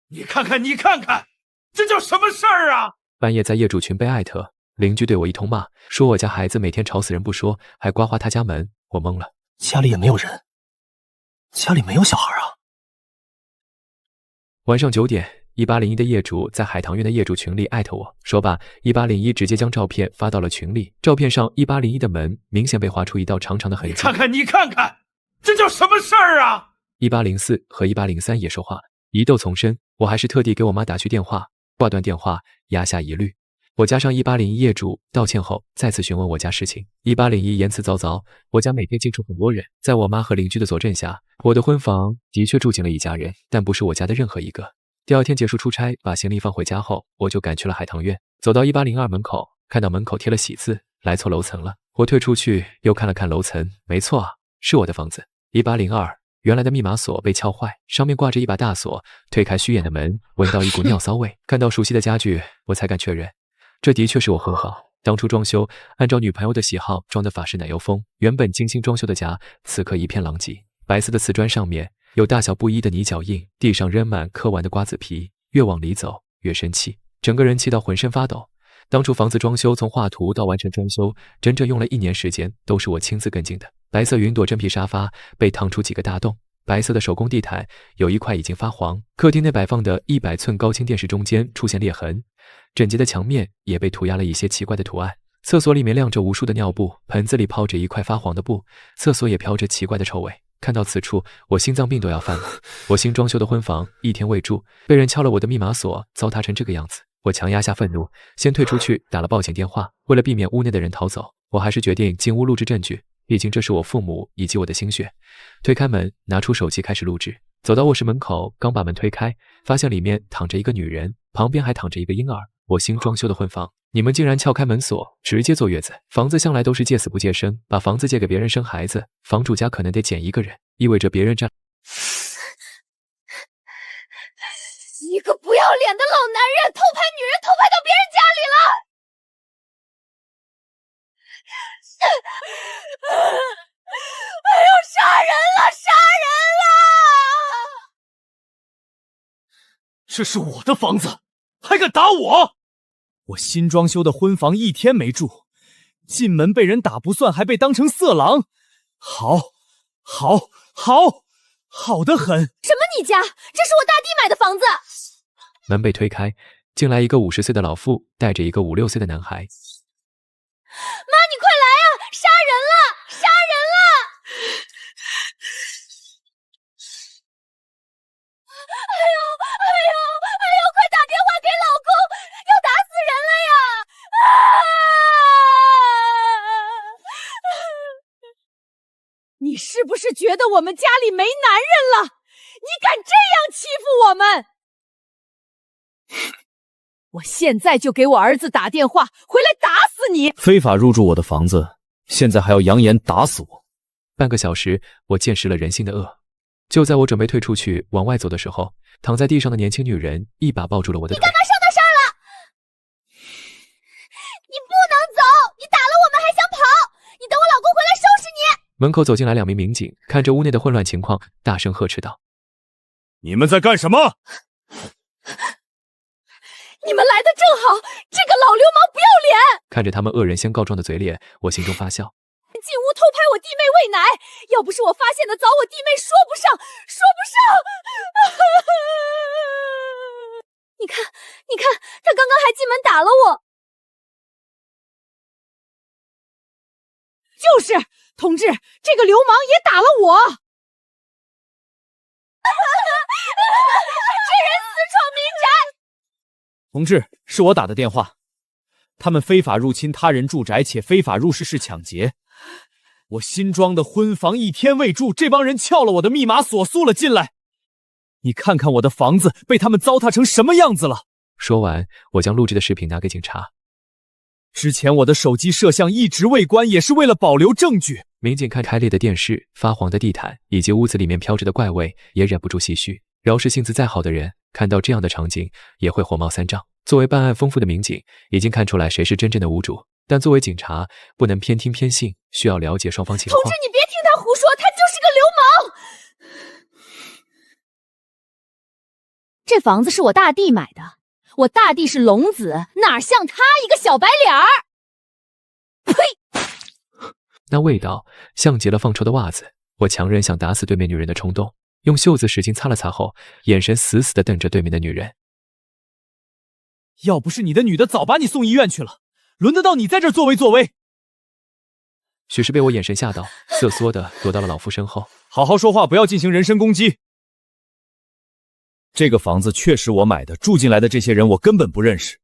你看看，你看看，这叫什么事儿啊！半夜在业主群被艾特，邻居对我一通骂，说我家孩子每天吵死人不说，还刮花他家门，我懵了。家里也没有人，家里没有小孩啊。晚上9点，1801的业主在海棠苑的业主群里艾特我，说罢，1801直接将照片发到了群里。照片上1801的门明显被划出一道长长的痕迹。你看看，你看看，这叫什么事儿啊！1804和1803也说话了，疑窦丛生，我还是特地给我妈打去电话，挂断电话，压下疑虑。我加上1801业主道歉后，再次询问我家事情。1801言辞凿凿，我家每天进出很多人，在我妈和邻居的佐证下，我的婚房的确住进了一家人，但不是我家的任何一个。第二天结束出差，把行李放回家后，我就赶去了海棠苑。走到1802门口，看到门口贴了喜字，来错楼层了。我退出去，又看了看楼层，没错啊，是我的房子。1802，原来的密码锁被撬坏，上面挂着一把大锁。推开虚掩的门，闻到一股尿骚味。看到熟悉的家具，我才敢确认，这的确是我和好。当初装修，按照女朋友的喜好装的法式奶油风，原本精心装修的家，此刻一片狼藉。白色的瓷砖上面有大小不一的泥脚印，地上扔满嗑完的瓜子皮，越往里走越生气，整个人气到浑身发抖。当初房子装修从画图到完成装修，整整用了1年时间，都是我亲自跟进的。白色云朵真皮沙发被烫出几个大洞，白色的手工地毯有一块已经发黄，客厅内摆放的100寸高清电视中间出现裂痕，整洁的墙面也被涂鸦了一些奇怪的图案。厕所里面晾着无数的尿布，盆子里泡着一块发黄的布，厕所也飘着奇怪的臭味。看到此处，我心脏病都要犯了。我新装修的婚房1天未住，被人撬了我的密码锁，糟蹋成这个样子。我强压下愤怒，先退出去打了报警电话。为了避免屋内的人逃走，我还是决定进屋录制证据，毕竟这是我父母以及我的心血。推开门，拿出手机开始录制。走到卧室门口，刚把门推开，发现里面躺着一个女人，旁边还躺着一个婴儿。我新装修的婚房，你们竟然撬开门锁，直接坐月子。房子向来都是借死不借生，把房子借给别人生孩子，房主家可能得减1个人，意味着别人占。一个不要脸的老男人，偷拍女人，偷拍到别人家里了！哎呦，杀人了，杀人了！这是我的房子，还敢打我！我新装修的婚房1天没住，进门被人打不算，还被当成色狼，好得很。什么你家？这是我大弟买的房子。门被推开，进来一个50岁的老妇，带着一个5、6岁的男孩。妈，你快来啊！杀人了！杀人了！哎呦！快打电话给老公，要打死人了呀！你是不是觉得我们家里没男人了？你敢这样欺负我们？我现在就给我儿子打电话，回来打死你！非法入住我的房子，现在还要扬言打死我。半个小时，我见识了人性的恶。就在我准备退出去往外走的时候，躺在地上的年轻女人一把抱住了我的腿。你干嘛上他身了？你不能走！你打了我们还想跑！你等我老公回来收拾你！门口走进来2名民警，看着屋内的混乱情况，大声呵斥道：“你们在干什么？”你们来的正好，这个老流氓不要脸！看着他们恶人先告状的嘴脸，我心中发笑。进屋偷拍我弟妹喂奶，要不是我发现的早，我弟妹说不上。你看，他刚刚还进门打了我。就是，同志，这个流氓也打了我。这人私闯民宅。同志，是我打的电话，他们非法入侵他人住宅且非法入室式抢劫。我新装的婚房1天未住，这帮人撬了我的密码锁，速了进来。你看看我的房子被他们糟蹋成什么样子了。说完，我将录制的视频拿给警察。之前我的手机摄像一直未关，也是为了保留证据。民警看开裂的电视、发黄的地毯以及屋子里面飘着的怪味，也忍不住唏嘘。饶是性子再好的人，看到这样的场景也会火冒三丈。作为办案丰富的民警，已经看出来谁是真正的屋主，但作为警察，不能偏听偏信，需要了解双方情况。同志，你别听他胡说，他就是个流氓。这房子是我大弟买的，我大弟是龙子，哪像他一个小白脸儿？呸！那味道像极了放臭的袜子。我强忍想打死对面女人的冲动，用袖子使劲擦了擦后，眼神死死地瞪着对面的女人。要不是你的女的早把你送医院去了，轮得到你在这儿作威？许是被我眼神吓到，瑟缩地躲到了老夫身后。好好说话，不要进行人身攻击。这个房子确实我买的，住进来的这些人我根本不认识，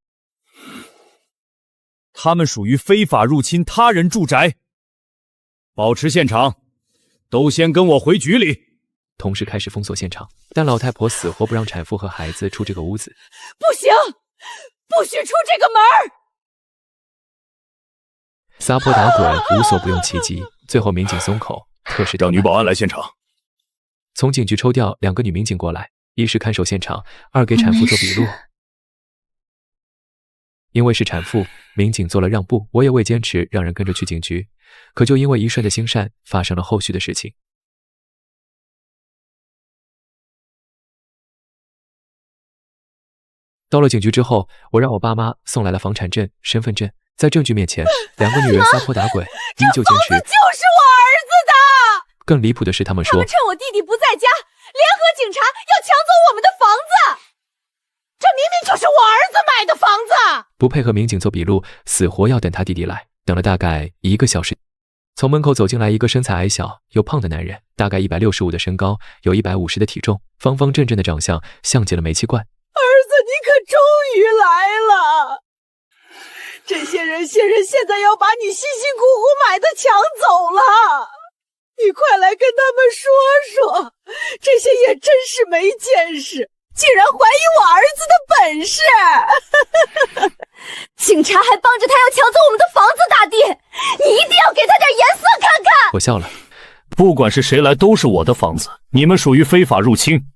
他们属于非法入侵他人住宅。保持现场，都先跟我回局里。同时开始封锁现场，但老太婆死活不让产妇和孩子出这个屋子。不行，不许出这个门儿！撒泼打滚无所不用其极，最后民警松口，特使让女保安来现场。从警局抽调2个女民警过来，一是看守现场，二给产妇做笔录。因为是产妇，民警做了让步，我也未坚持让人跟着去警局。可就因为一瞬的心善，发生了后续的事情。到了警局之后，我让我爸妈送来了房产证、身份证，在证据面前，2个女人撒泼打滚，依旧坚持。这房子就是我儿子的。更离谱的是，他们说他们趁我弟弟不在家，联合警察要抢走我们的房子。这明明就是我儿子买的房子。不配合民警做笔录，死活要等他弟弟来。等了大概1个小时，从门口走进来一个身材矮小又胖的男人，大概165的身高，有150的体重，方方正正的长相，像极了煤气罐。儿子，你可终于来了！这些人现在要把你辛辛苦苦买的抢走了，你快来跟他们说说，这些也真是没见识，竟然怀疑我儿子的本事！警察还帮着他要抢走我们的房子，大弟，你一定要给他点颜色看看！我笑了，不管是谁来，都是我的房子，你们属于非法入侵。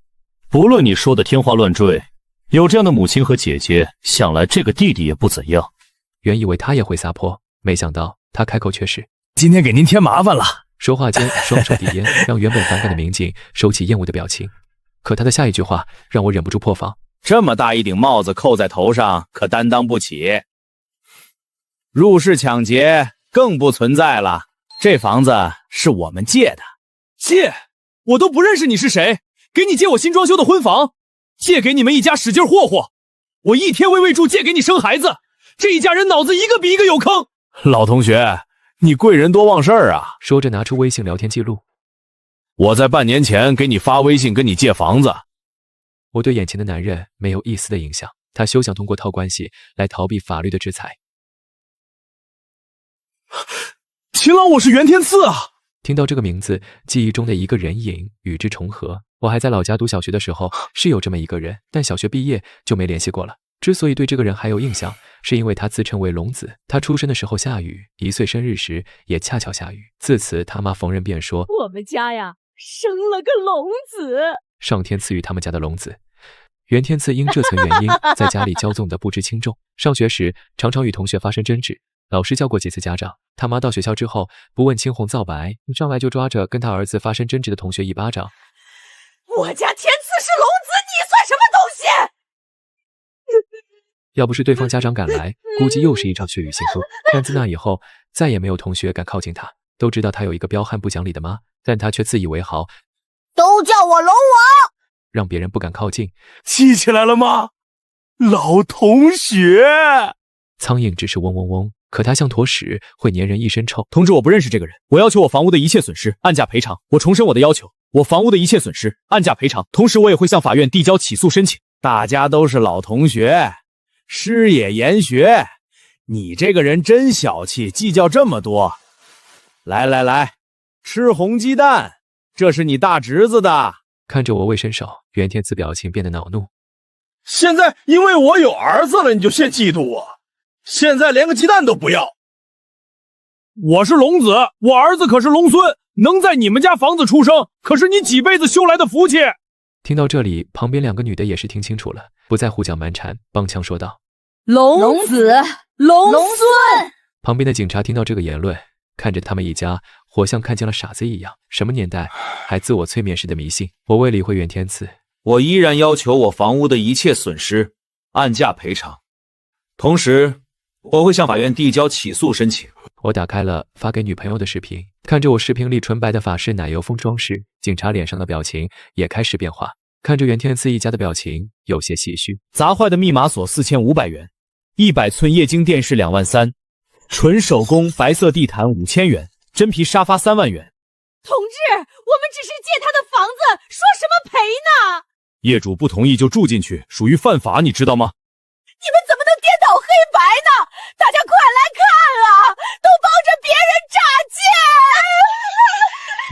不论你说的天花乱坠，有这样的母亲和姐姐，想来这个弟弟也不怎样。原以为他也会撒泼，没想到他开口却是：今天给您添麻烦了。说话间，双手抵烟，让原本反感的民警收起厌恶的表情。可他的下一句话让我忍不住破防：这么大一顶帽子扣在头上，可担当不起。入室抢劫更不存在了，这房子是我们借的。借？我都不认识你是谁，给你借我新装修的婚房，借给你们一家使劲霍霍。我一天未住，借给你生孩子，这一家人脑子一个比一个有坑。老同学，你贵人多忘事儿啊！说着拿出微信聊天记录。我在半年前给你发微信跟你借房子。我对眼前的男人没有一丝的印象，他休想通过套关系来逃避法律的制裁。秦老，我是袁天赐啊！听到这个名字，记忆中的一个人影与之重合。我还在老家读小学的时候，是有这么一个人，但小学毕业就没联系过了。之所以对这个人还有印象，是因为他自称为龙子，他出生的时候下雨，1岁生日时也恰巧下雨。自此他妈逢人便说我们家呀生了个龙子，上天赐予他们家的龙子。袁天赐因这层原因，在家里骄纵的不知轻重。上学时常常与同学发生争执，老师叫过几次家长。他妈到学校之后，不问青红皂白，上来就抓着跟他儿子发生争执的同学一巴掌。我家天赐是龙子，你算什么东西？要不是对方家长赶来，估计又是一场血雨腥风。但自那以后，再也没有同学敢靠近他。都知道他有一个彪悍不讲理的妈，但他却自以为豪，都叫我龙王，让别人不敢靠近。记起来了吗？老同学。苍蝇只是嗡嗡嗡，可它像坨屎，会粘人一身臭。同志，我不认识这个人，我要求我房屋的一切损失按价赔偿。我重申我的要求，我房屋的一切损失按价赔偿。同时，我也会向法院递交起诉申请。大家都是老同学，师也言学，你这个人真小气，计较这么多。来，吃红鸡蛋，这是你大侄子的。看着我未伸手，袁天赐表情变得恼怒。现在因为我有儿子了，你就先嫉妒我？现在连个鸡蛋都不要？我是龙子，我儿子可是龙孙，能在你们家房子出生，可是你几辈子修来的福气。听到这里，旁边2个女的也是听清楚了，不再胡搅蛮缠，帮腔说道：龙子，龙孙。旁边的警察听到这个言论，看着他们一家，活像看见了傻子一样。什么年代还自我催眠式的迷信？我未理会袁天赐，我依然要求我房屋的一切损失按价赔偿，同时我会向法院递交起诉申请。我打开了发给女朋友的视频，看着我视频里纯白的法式奶油风装饰，警察脸上的表情也开始变化，看着袁天赐一家的表情有些唏嘘。砸坏的密码锁4500元，100寸液晶电视2万3，纯手工白色地毯5000元，真皮沙发3万元。同志，我们只是借他的房子，说什么赔呢？业主不同意就住进去，属于犯法，你知道吗？你们怎么能颠倒黑白呢？大家快来看啊，都帮着别人诈骗！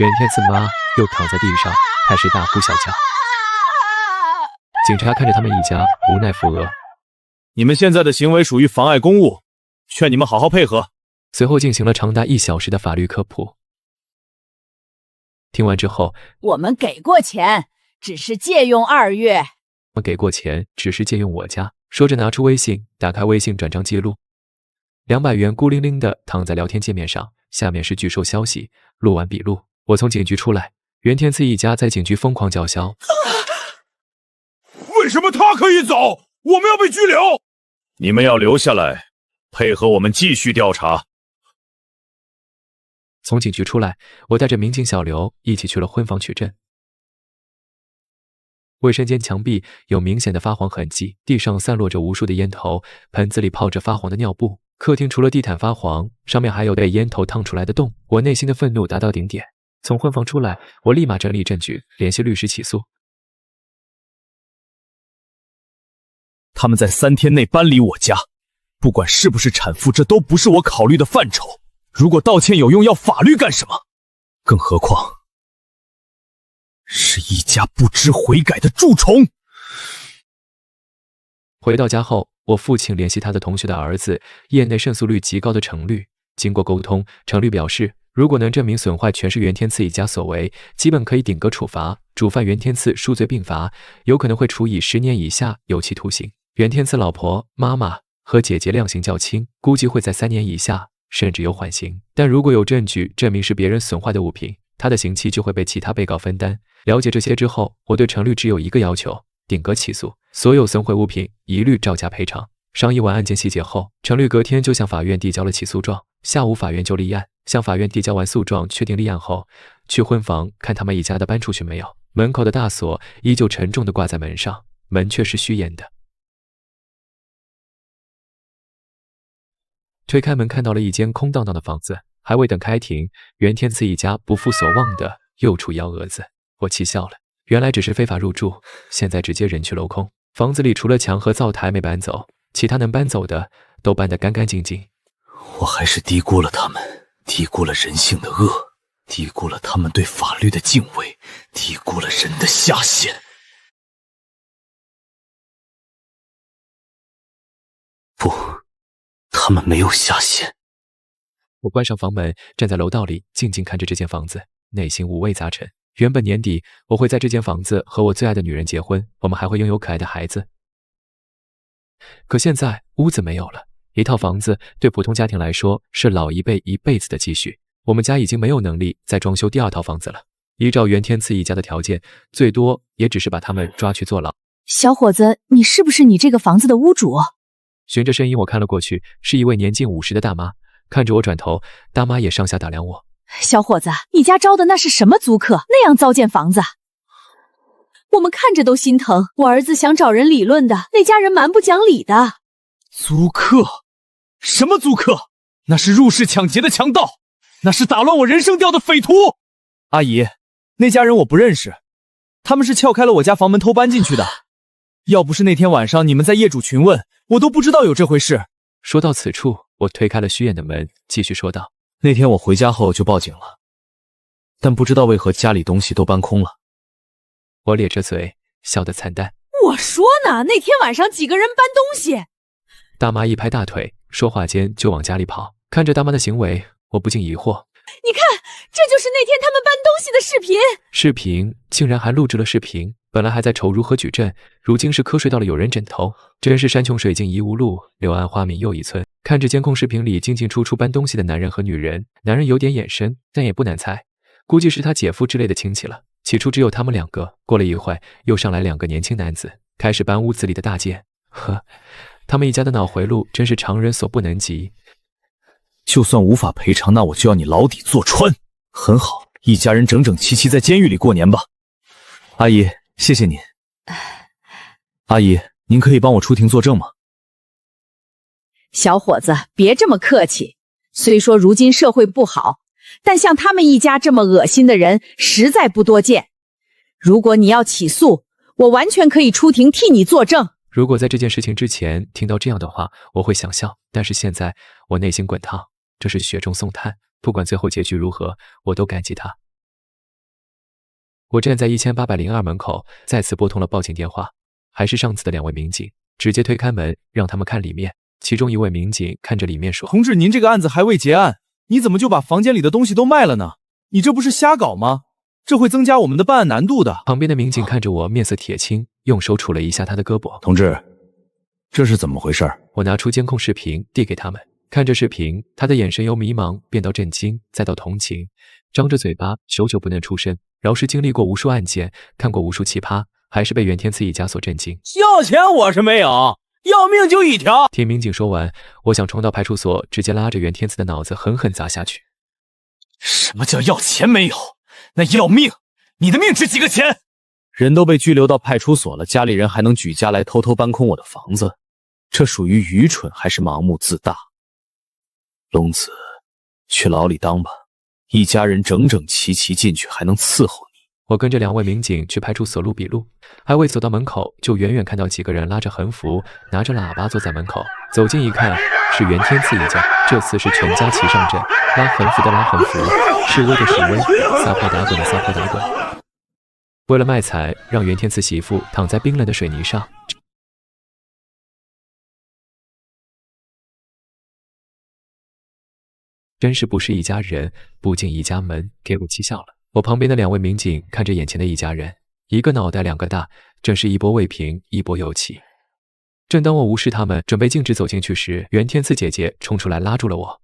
袁天赐妈又躺在地上，开始大呼小叫。警察看着他们一家，无奈附额。你们现在的行为属于妨碍公务，劝你们好好配合。随后进行了长达1小时的法律科普。听完之后，我们给过钱，只是借用2月。我给过钱，只是借用我家。说着拿出微信，打开微信转账记录，200元孤零零的躺在聊天界面上，下面是拒收消息，录完笔录。我从警局出来，袁天赐一家在警局疯狂叫嚣。为什么他可以走，我们要被拘留？你们要留下来，配合我们继续调查。从警局出来，我带着民警小刘一起去了婚房取证。卫生间墙壁有明显的发黄痕迹，地上散落着无数的烟头，盆子里泡着发黄的尿布。客厅除了地毯发黄，上面还有被烟头烫出来的洞。我内心的愤怒达到顶点。从婚房出来，我立马整理证据，联系律师起诉。他们在3天内搬离我家，不管是不是产妇，这都不是我考虑的范畴。如果道歉有用，要法律干什么？更何况是一家不知悔改的蛀虫。回到家后，我父亲联系他的同学的儿子，业内胜诉率极高的程律。经过沟通，程律表示，如果能证明损坏全是袁天赐一家所为，基本可以顶格处罚。主犯袁天赐数罪并罚，有可能会处以10年以下有期徒刑。袁天赐老婆、妈妈和姐姐量刑较轻，估计会在3年以下，甚至有缓刑。但如果有证据证明是别人损坏的物品，他的刑期就会被其他被告分担。了解这些之后，我对程律只有一个要求：顶格起诉，所有损毁物品一律照价赔偿。商议完案件细节后，程律隔天就向法院递交了起诉状。下午法院就立案，向法院递交完诉状，确定立案后，去婚房看他们一家的搬出去没有。门口的大锁依旧沉重地挂在门上，门却是虚掩的。推开门，看到了一间空荡荡的房子，还未等开庭，袁天赐一家不负所望的又出幺蛾子。我气笑了，原来只是非法入住，现在直接人去楼空。房子里除了墙和灶台没搬走，其他能搬走的都搬得干干净净。我还是低估了他们，低估了人性的恶，低估了他们对法律的敬畏，低估了人的下限。不，他们没有下限。我关上房门，站在楼道里，静静看着这间房子，内心五味杂陈。原本年底我会在这间房子和我最爱的女人结婚，我们还会拥有可爱的孩子。可现在屋子没有了，一套房子对普通家庭来说是老一辈一辈子的积蓄，我们家已经没有能力再装修第2套房子了。依照袁天赐一家的条件，最多也只是把他们抓去坐牢。小伙子，你是不是你这个房子的屋主？循着声音我看了过去，是一位年近50的大妈。看着我转头，大妈也上下打量我。小伙子，你家招的那是什么租客？那样糟践房子，我们看着都心疼。我儿子想找人理论的，那家人蛮不讲理的。租客？什么租客？那是入室抢劫的强盗，那是打乱我人生调的匪徒。阿姨，那家人我不认识，他们是撬开了我家房门偷搬进去的。要不是那天晚上你们在业主群问，我都不知道有这回事。说到此处，我推开了虚掩的门，继续说道：那天我回家后就报警了，但不知道为何家里东西都搬空了。我咧着嘴，笑得惨淡。我说呢，那天晚上几个人搬东西。大妈一拍大腿，说话间就往家里跑。看着大妈的行为，我不禁疑惑。你看，这就是那天他们搬东西的视频。视频竟然还录制了视频，本来还在愁如何举证，如今是瞌睡到了有人枕头。真是山穷水尽疑无路，柳暗花明又一村。看着监控视频里进进出出搬东西的男人和女人，男人有点眼神，但也不难猜，估计是他姐夫之类的亲戚了。起初只有他们两个，过了一会又上来2个年轻男子，开始搬屋子里的大件。呵，他们一家的脑回路真是常人所不能及。就算无法赔偿，那我就要你牢底坐穿。很好，一家人整整齐齐在监狱里过年吧。阿姨，谢谢您。阿姨，您可以帮我出庭作证吗？小伙子，别这么客气。虽说如今社会不好，但像他们一家这么恶心的人实在不多见。如果你要起诉，我完全可以出庭替你作证。如果在这件事情之前听到这样的话，我会想笑，但是现在我内心滚烫，这是雪中送炭，不管最后结局如何，我都感激他。我站在1802门口，再次拨通了报警电话，还是上次的2位民警，直接推开门让他们看里面。其中一位民警看着里面说：“同志，您这个案子还未结案，你怎么就把房间里的东西都卖了呢？你这不是瞎搞吗？这会增加我们的办案难度的。”旁边的民警看着我，面色铁青，用手杵了一下他的胳膊。同志，这是怎么回事？我拿出监控视频递给他们，看着视频，他的眼神由迷茫变到震惊，再到同情，张着嘴巴，久久不能出声。饶是经历过无数案件，看过无数奇葩，还是被袁天赐一家所震惊。要钱我是没有，要命就一条。听民警说完，我想冲到派出所，直接拉着袁天赐的脑子狠狠砸下去。什么叫要钱没有？那要命！你的命值几个钱？人都被拘留到派出所了，家里人还能举家来偷偷搬空我的房子，这属于愚蠢还是盲目自大？龙子，去牢里当吧，一家人整整齐齐进去，还能伺候你。我跟着2位民警去派出所录笔录，还未走到门口，就远远看到几个人拉着横幅，拿着喇叭坐在门口。走近一看，是袁天赐一家。这次是全家齐上阵，拉横幅的拉横幅，示威的示威，撒泼打滚的撒泼打滚。为了卖惨，让袁天赐媳妇躺在冰冷的水泥上。真是不是一家人，不进一家门，给我气笑了。我旁边的2位民警看着眼前的一家人，一个脑袋2个大，真是一波未平，一波又起。正当我无视他们，准备径直走进去时，袁天赐姐姐冲出来拉住了我。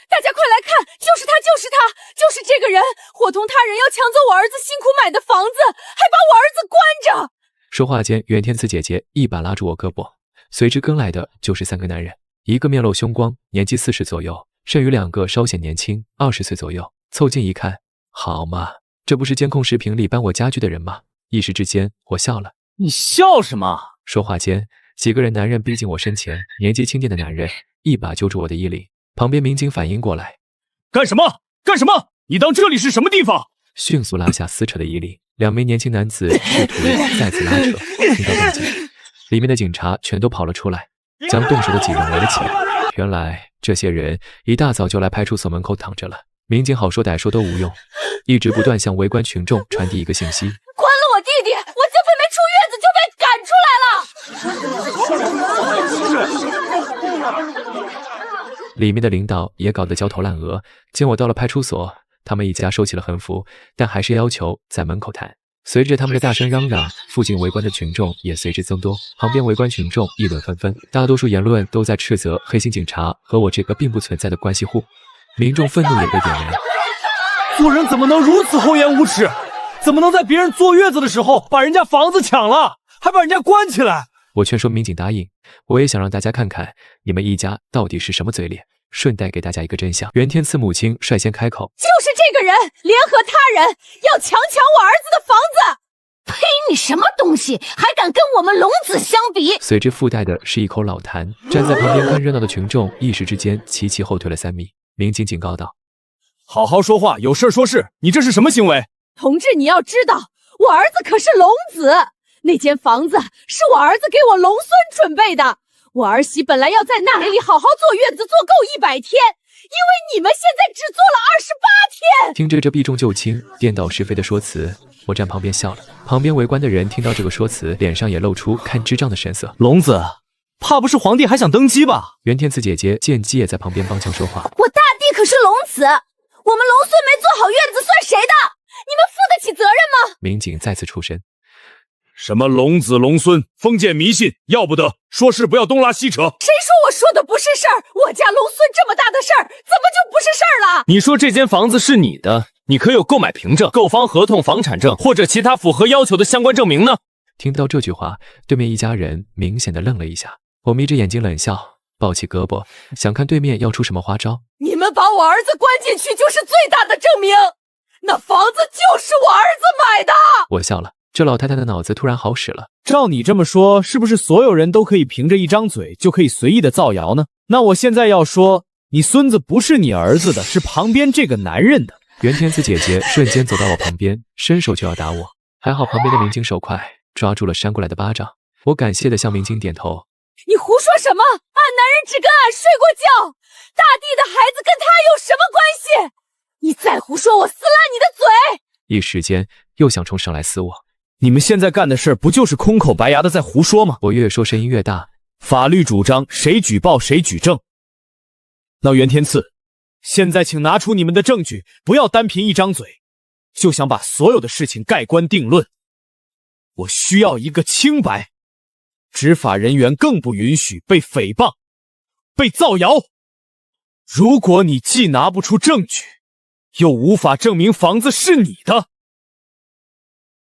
大家快来看，就是他，就是他，就是这个人，伙同他人要抢走我儿子辛苦买的房子，还把我儿子关着。说话间，袁天赐姐姐一把拉住我胳膊，随之跟来的就是3个男人，一个面露凶光，年纪40左右，剩余2个稍显年轻，20岁左右。凑近一看，好嘛，这不是监控视频里搬我家具的人吗？一时之间，我笑了。你笑什么？说话间，几个人男人逼近我身前，年纪轻点的男人一把揪住我的衣领。旁边民警反应过来，干什么？干什么？你当这里是什么地方？迅速拉下撕扯的衣领。2名年轻男子试图再次拉扯，听到动静，里面的警察全都跑了出来，将动手的几人围了起来。原来这些人一大早就来派出所门口躺着了，民警好说歹说都无用，一直不断向围观群众传递一个信息：关了我弟弟，我就算没出月子就被赶出来了。里面的领导也搞得焦头烂额，见我到了派出所，他们一家收起了横幅，但还是要求在门口谈。随着他们的大声嚷嚷，附近围观的群众也随之增多，旁边围观群众议论纷纷，大多数言论都在斥责黑心警察和我这个并不存在的关系户。民众愤怒也被点燃。做人怎么能如此厚颜无耻？怎么能在别人坐月子的时候把人家房子抢了，还把人家关起来？我劝说民警答应，我也想让大家看看你们一家到底是什么嘴脸，顺带给大家一个真相。袁天赐母亲率先开口：就是这个人联合他人要强我儿子的房子。呸！你什么东西，还敢跟我们龙子相比？随之附带的是一口老痰。站在旁边看热闹的群众一时之间齐齐后退了3米。民警警告道：好好说话，有事说事，你这是什么行为？同志，你要知道，我儿子可是龙子，那间房子是我儿子给我龙孙准备的，我儿媳本来要在那里好好坐月子坐够100天，因为你们现在只做了28天。听着这避重就轻、颠倒是非的说辞，我站旁边笑了。旁边围观的人听到这个说辞，脸上也露出看智障的神色。龙子，怕不是皇帝还想登基吧？袁天赐姐姐见机也在旁边帮腔说话：我大弟可是龙子，我们龙孙没做好月子算谁的？你们负得起责任吗？民警再次出声：什么龙子龙孙，封建迷信，要不得！说事不要东拉西扯。谁说我说的不是事儿？我家龙孙这么大的事儿，怎么就不是事儿了？你说这间房子是你的，你可有购买凭证、购房合同、房产证或者其他符合要求的相关证明呢？听到这句话，对面一家人明显的愣了一下。我眯着眼睛冷笑，抱起胳膊，想看对面要出什么花招。你们把我儿子关进去就是最大的证明，那房子就是我儿子买的。我笑了，这老太太的脑子突然好使了。照你这么说，是不是所有人都可以凭着一张嘴就可以随意的造谣呢？那我现在要说，你孙子不是你儿子的，是旁边这个男人的。袁天赐姐姐瞬间走到我旁边，伸手就要打我，还好旁边的民警手快，抓住了扇过来的巴掌。我感谢的向民警点头。你胡说什么？俺男人只跟俺睡过觉，大地的孩子跟他有什么关系？你再胡说，我撕烂你的嘴！一时间又想冲上来撕我。你们现在干的事不就是空口白牙的在胡说吗？我越说声音越大。法律主张谁举报谁举证。那袁天赐，现在请拿出你们的证据，不要单凭一张嘴就想把所有的事情盖棺定论。我需要一个清白。执法人员更不允许被诽谤、被造谣。如果你既拿不出证据，又无法证明房子是你的，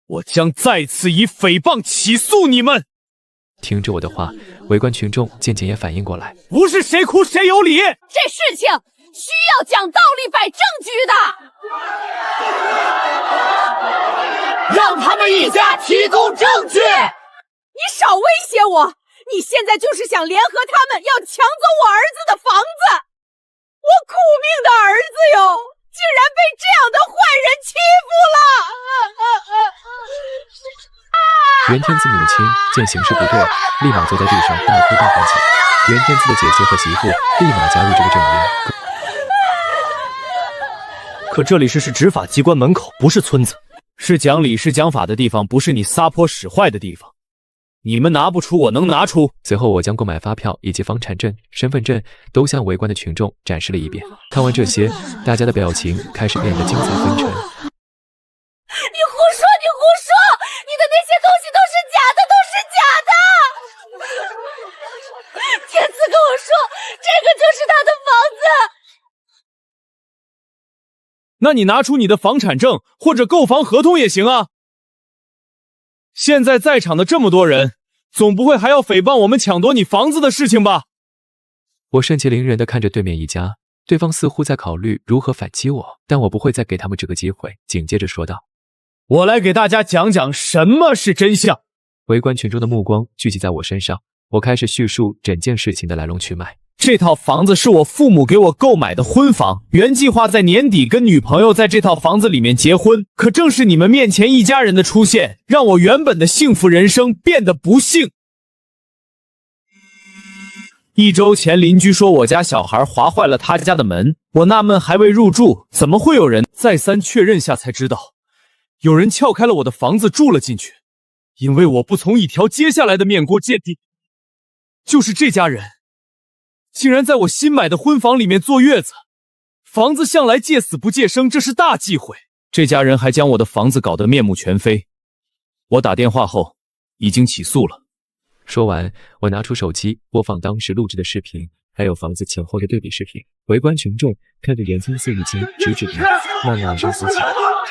我将再次以诽谤起诉你们。听着我的话，围观群众渐渐也反应过来，不是谁哭谁有理，这事情需要讲道理、摆证据的，让他们一家提供证据。你少威胁我！你现在就是想联合他们，要抢走我儿子的房子。我苦命的儿子哟，竟然被这样的坏人欺负了！袁天赐母亲见形势不对，立马坐在地上大哭大喊起来。袁天赐的姐姐和媳妇立马加入这个阵营。可这里是执法机关门口，不是村子，是讲理是讲法的地方，不是你撒泼使坏的地方。你们拿不出，我能拿出。随后我将购买发票以及房产证、身份证都向围观的群众展示了一遍。看完这些，大家的表情开始变得精彩纷呈。你胡说！你胡说！你的那些东西都是假的，都是假的！天赐跟我说，这个就是他的房子。那你拿出你的房产证或者购房合同也行啊。现在在场的这么多人，总不会还要诽谤我们抢夺你房子的事情吧？我盛气凌人地看着对面一家，对方似乎在考虑如何反击我，但我不会再给他们这个机会。紧接着说道：“我来给大家讲讲什么是真相。”围观群众的目光聚集在我身上，我开始叙述整件事情的来龙去脉。这套房子是我父母给我购买的婚房，原计划在年底跟女朋友在这套房子里面结婚，可正是你们面前一家人的出现，让我原本的幸福人生变得不幸。1周前邻居说我家小孩划坏了他家的门，我纳闷还未入住，怎么会有人？再三确认下才知道，有人撬开了我的房子住了进去，因为我不从一条接下来的面锅接地，就是这家人竟然在我新买的婚房里面坐月子，房子向来借死不借生，这是大忌讳。这家人还将我的房子搞得面目全非。我打电话后已经起诉了。说完，我拿出手机播放当时录制的视频，还有房子前后的对比视频。围观群众看着袁天赐已经直指鼻，慢慢声呼气，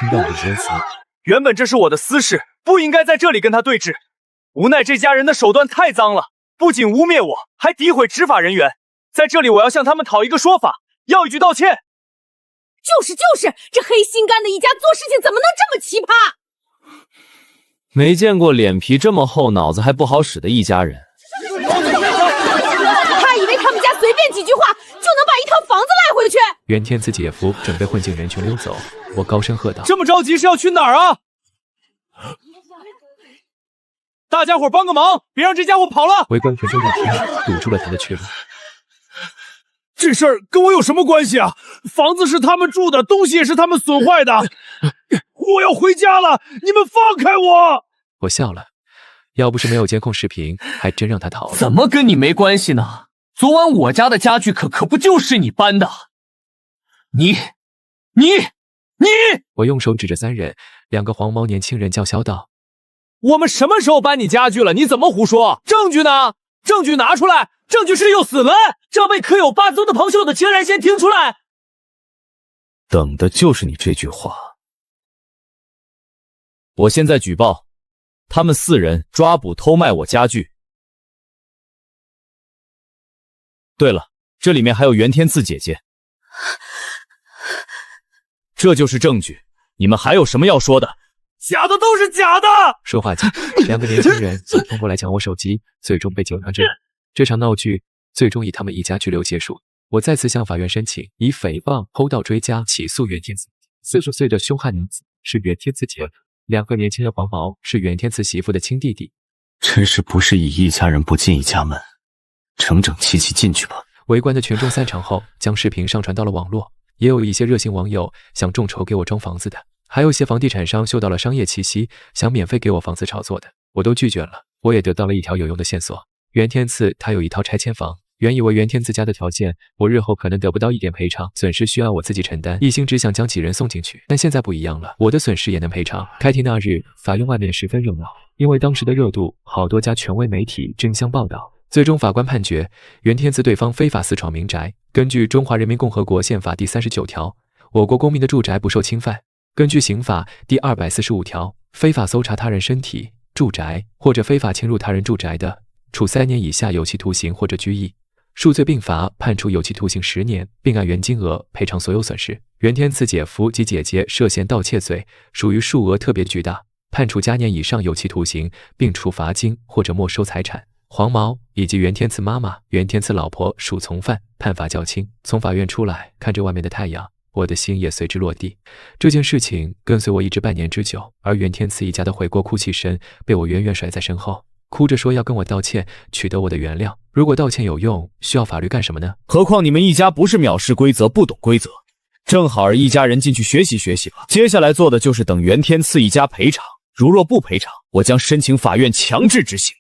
听到我的说辞。原本这是我的私事，不应该在这里跟他对峙。无奈这家人的手段太脏了，不仅污蔑我，还诋毁执法人员。在这里我要向他们讨一个说法，要一句道歉。就是，这黑心肝的一家做事情怎么能这么奇葩？没见过脸皮这么厚、脑子还不好使的一家人。他以为他们家随便几句话就能把一套房子赖回去？袁天赐姐夫准备混进人群溜走，我高声喝道：“这么着急是要去哪儿啊？大家伙帮个忙，别让这家伙跑了！”围观群众一听，堵住了他的去路。这事儿跟我有什么关系啊？房子是他们住的，东西也是他们损坏的。我要回家了，你们放开我！我笑了，要不是没有监控视频，还真让他逃了。怎么跟你没关系呢？昨晚我家的家具可不就是你搬的？你！我用手指着3人，2个黄毛年轻人叫嚣道：“我们什么时候搬你家具了？你怎么胡说？证据呢？证据拿出来！证据是又死了！这位可有8宗的朋友的，竟然先听出来！等的就是你这句话。我现在举报，他们4人抓捕偷卖我家具。对了，这里面还有袁天赐姐姐，这就是证据。你们还有什么要说的？假的都是假的！说话间，2个年轻人就冲过来抢我手机，最终被警方制止。这场闹剧最终以他们一家拘留结束。我再次向法院申请以诽谤、偷盗追加起诉袁天赐。40岁的凶悍男子是袁天赐姐，2个年轻人黄毛是袁天赐媳妇的亲弟弟。真是不是以一家人不进一家门，整整齐齐进去吧。围观的群众散场后，将视频上传到了网络，也有一些热心网友想众筹给我装房子的，还有一些房地产商嗅到了商业气息，想免费给我房子炒作的，我都拒绝了。我也得到了一条有用的线索，袁天赐他有一套拆迁房。原以为袁天赐家的条件，我日后可能得不到一点赔偿，损失需要我自己承担，一心只想将几人送进去。但现在不一样了，我的损失也能赔偿。开庭那日，法院外面十分热闹，因为当时的热度，好多家权威媒体争相报道。最终法官判决，袁天赐对方非法私闯民宅。根据《中华人民共和国宪法》第39条，我国公民的住宅不受侵犯。根据刑法第245条，非法搜查他人身体、住宅或者非法侵入他人住宅的，处3年以下有期徒刑或者拘役。数罪并罚，判处有期徒刑10年，并按原金额赔偿所有损失。袁天赐姐夫及姐姐涉嫌盗窃罪，属于数额特别巨大，判处加年以上有期徒刑，并处罚金或者没收财产。黄毛以及袁天赐妈妈、袁天赐老婆属从犯，判罚较轻。从法院出来，看着外面的太阳，我的心也随之落地。这件事情跟随我一直半年之久，而袁天赐一家的悔过哭泣声被我远远甩在身后。哭着说要跟我道歉，取得我的原谅。如果道歉有用，需要法律干什么呢？何况你们一家不是藐视规则、不懂规则，正好一家人进去学习学习吧。接下来做的就是等袁天赐一家赔偿，如若不赔偿，我将申请法院强制执行。